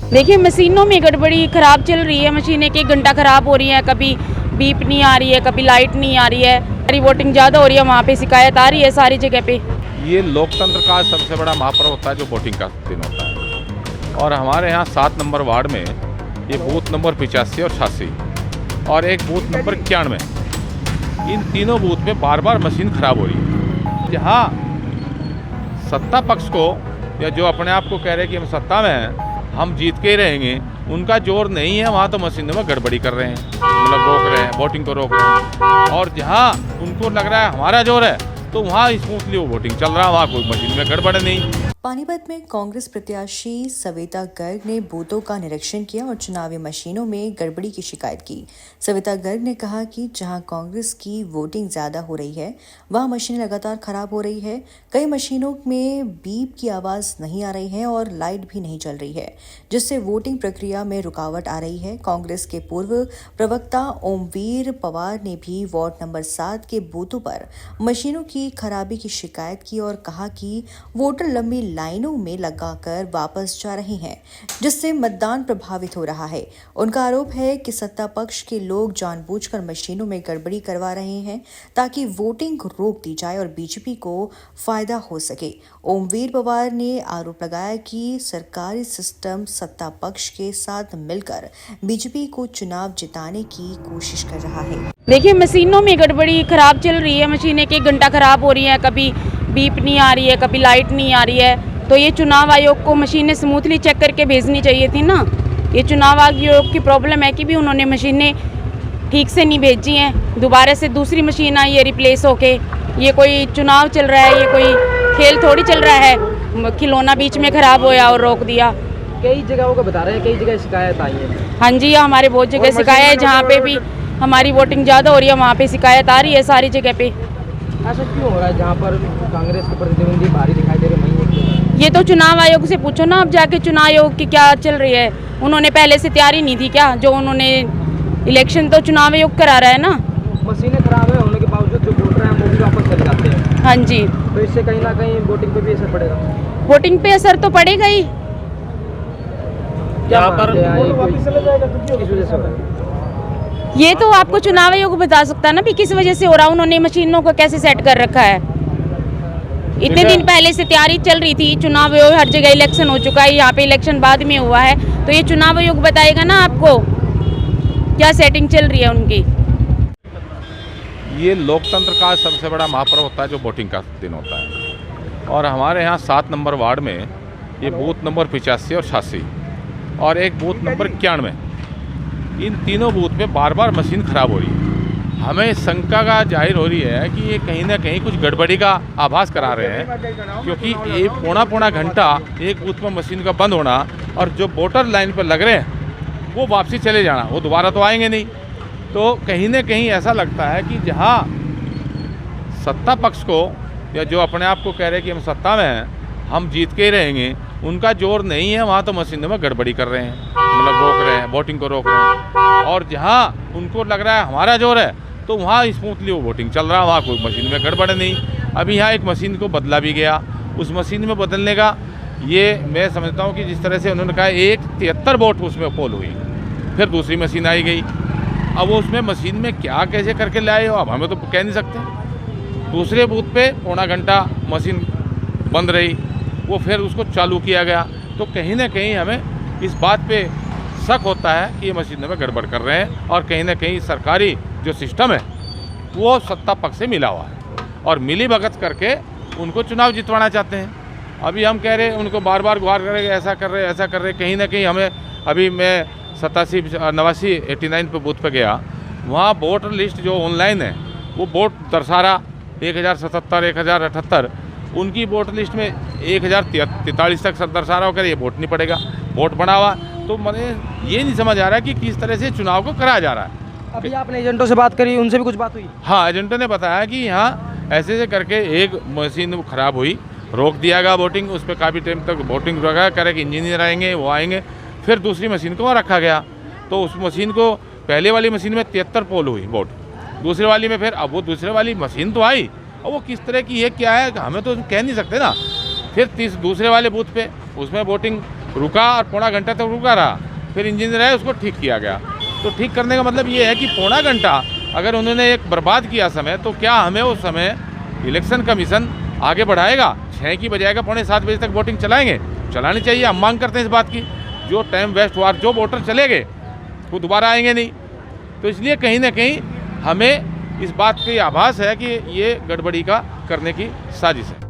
देखिए, मशीनों में गड़बड़ी ख़राब चल रही है। मशीनें एक घंटा ख़राब हो रही हैं, कभी बीप नहीं आ रही है, कभी लाइट नहीं आ रही है। हमारी वोटिंग ज़्यादा हो रही है, वहाँ पे शिकायत आ रही है सारी जगह पे। ये लोकतंत्र का सबसे बड़ा महापर्व होता है जो वोटिंग का दिन होता है। और हमारे यहाँ 7 नंबर वार्ड में ये बूथ नंबर 85 और 86 और एक बूथ नंबर 91, इन तीनों बूथ पे बार बार मशीन ख़राब हो रही है। जहाँ सत्ता पक्ष को या जो अपने आप को कह रहे हैं कि हम सत्ता में हैं, हम जीत के ही रहेंगे, उनका जोर नहीं है। वहाँ तो मशीनों में गड़बड़ी कर रहे हैं, मतलब रोक रहे हैं, वोटिंग को रोक रहे हैं। और जहाँ उनको लग रहा है हमारा जोर है, तो वहाँ स्मूथली वो वोटिंग चल रहा है, वहाँ कोई मशीन में गड़बड़ नहीं। पानीपत में कांग्रेस प्रत्याशी सविता गर्ग ने बूथों का निरीक्षण किया और चुनावी मशीनों में गड़बड़ी की शिकायत की। सविता गर्ग ने कहा कि जहां कांग्रेस की वोटिंग ज्यादा हो रही है, वहां मशीनें लगातार खराब हो रही है। कई मशीनों में बीप की आवाज नहीं आ रही है और लाइट भी नहीं चल रही है, जिससे वोटिंग प्रक्रिया में रुकावट आ रही है। कांग्रेस के पूर्व प्रवक्ता ओमवीर पवार ने भी वार्ड नंबर 7 के बूथों पर मशीनों की खराबी की शिकायत की और कहा कि वोटर लंबी लाइनों में लगाकर वापस जा रहे हैं, जिससे मतदान प्रभावित हो रहा है। उनका आरोप है कि सत्ता पक्ष के लोग जानबूझकर मशीनों में गड़बड़ी करवा रहे हैं ताकि वोटिंग रोक दी जाए और बीजेपी को फायदा हो सके। ओमवीर पवार ने आरोप लगाया कि सरकारी सिस्टम सत्ता पक्ष के साथ मिलकर बीजेपी को चुनाव जिताने की कोशिश कर रहा है। देखिए, मशीनों में गड़बड़ी ख़राब चल रही है। मशीनें एक घंटा ख़राब हो रही हैं, कभी बीप नहीं आ रही है, कभी लाइट नहीं आ रही है। तो ये चुनाव आयोग को मशीनें स्मूथली चेक करके भेजनी चाहिए थी ना। ये चुनाव आयोग की प्रॉब्लम है कि भी उन्होंने मशीनें ठीक से नहीं भेजी हैं। दोबारा से दूसरी मशीन आई है रिप्लेस होके। ये कोई चुनाव चल रहा है, ये कोई खेल थोड़ी चल रहा है। खिलौना बीच में ख़राब होया और रोक दिया। कई जगहों का बता रहे हैं, कई जगह शिकायत आई है। हाँ जी, हमारे बहुत जगह शिकायत है। जहाँ पे भी हमारी वोटिंग ज़्यादा हो रही है, वहाँ पे शिकायत आ रही है सारी जगह पे। ऐसा क्यों हो रहा है? जहाँ पर कांग्रेस के प्रतिद्वंदी भारी दिखाई दे रहे हैं, ये तो चुनाव आयोग से पूछो ना अब जाके, चुनाव आयोग की क्या चल रही है। उन्होंने पहले से तैयारी नहीं थी क्या? जो उन्होंने इलेक्शन तो चुनाव आयोग करा रहा है ना। मशीनें खराब है होने के बावजूद जो वोटर हैं वो भी वापस चले जाते हैं। हाँ जी, तो इससे कहीं ना कहीं वोटिंग पे भी असर पड़ेगा। वोटिंग पे असर तो पड़ेगा ही। यहाँ पर किस वजह से हो रहा है? ये तो आपको चुनाव आयोग बता सकता है ना भी किस वजह से हो रहा है। उन्होंने मशीनों को कैसे सेट कर रखा है। इतने दिन पहले से तैयारी चल रही थी। चुनाव आयोग, हर जगह इलेक्शन हो चुका है, यहाँ पे इलेक्शन बाद में हुआ है, तो ये चुनाव आयोग बताएगा ना आपको क्या सेटिंग चल रही है उनकी। ये लोकतंत्र का सबसे बड़ा महापर्व होता है जो वोटिंग का दिन होता है। और हमारे यहाँ 7 नंबर वार्ड में ये बूथ नंबर 85 और 86 और एक बूथ नंबर 91, इन तीनों बूथ पे बार बार मशीन ख़राब हो रही है। हमें शंका का जाहिर हो रही है कि ये कहीं ना कहीं कुछ गड़बड़ी का आभास करा रहे हैं, क्योंकि ये पौना घंटा एक बूथ में मशीन का बंद होना और जो वोटर लाइन पर लग रहे हैं वो वापसी चले जाना, वो दोबारा तो आएंगे नहीं। तो कहीं ना कहीं ऐसा लगता है कि जहाँ सत्ता पक्ष को या जो अपने आप को कह रहे हैं कि हम सत्ता में हैं, हम जीत के ही रहेंगे, उनका जोर नहीं है। वहाँ तो मशीनों में गड़बड़ी कर रहे हैं, मतलब रोक रहे हैं, वोटिंग को रोक रहे हैं। और जहाँ उनको लग रहा है हमारा जोर है, तो वहाँ स्मूथली वो वोटिंग चल रहा है, वहाँ कोई मशीन में गड़बड़ नहीं। अभी यहाँ एक मशीन को बदला भी गया। उस मशीन में बदलने का ये मैं समझता हूँ कि जिस तरह से उन्होंने कहा 73 वोट उसमें पोल हुई, फिर दूसरी मशीन आई गई। अब वो उसमें मशीन में क्या कैसे करके लाए हो, अब हमें तो कह नहीं सकते। दूसरे बूथ पे पौना घंटा मशीन बंद रही, वो फिर उसको चालू किया गया। तो कहीं ना कहीं हमें इस बात पे शक होता है कि ये मशीनों में गड़बड़ कर रहे हैं और कहीं ना कहीं सरकारी जो सिस्टम है वो सत्ता पक्ष से मिला हुआ है और मिली भगत करके उनको चुनाव जितवाना चाहते हैं। अभी हम कह रहे हैं उनको बार बार गुहार कर रहे, ऐसा कर रहे, ऐसा कर रहे। कहीं ना कहीं हमें, अभी मैं 89 पे बूथ पे गया, वहाँ वोटर लिस्ट जो ऑनलाइन है वो वोट दर्शा रहा 1077, 1078। उनकी वोटर लिस्ट में 1043 तक दर्शा रहा होकर ये वोट नहीं पड़ेगा, वोट बना हुआ। तो मुझे ये नहीं समझ आ रहा कि किस तरह से चुनाव को कराया जा रहा है। अभी आपने एजेंटों से बात करी, उनसे भी कुछ बात हुई? हाँ, एजेंटों ने बताया कि यहाँ ऐसे ऐसे करके एक मशीन खराब हुई, रोक दिया गया वोटिंग, उस पर काफ़ी टाइम तक वोटिंग रखा, करे कि इंजीनियर आएंगे, वो आएंगे। फिर दूसरी मशीन को रखा गया, तो उस मशीन को पहले वाली मशीन में 73 पोल हुई वोट, दूसरे वाली में फिर अब वो दूसरे वाली मशीन तो आई, और वो किस तरह की है क्या है हमें तो कह नहीं सकते ना। फिर दूसरे वाले बूथ पे उसमें वोटिंग रुका और पौना घंटा तक रुका रहा, फिर इंजीनियर आए, उसको ठीक किया गया। तो ठीक करने का मतलब ये है कि पौना घंटा अगर उन्होंने एक बर्बाद किया समय, तो क्या हमें उस समय इलेक्शन कमीशन आगे बढ़ाएगा? 6 की बजाएगा 6:45 बजे तक वोटिंग चलाएंगे? चलानी चाहिए। हम मांग करते हैं इस बात की। जो टाइम वेस्ट हुआ, जो वोटर चले गए वो दोबारा आएंगे नहीं। तो इसलिए कहीं ना कहीं हमें इस बात की आभास है कि ये गड़बड़ी का करने की साजिश है।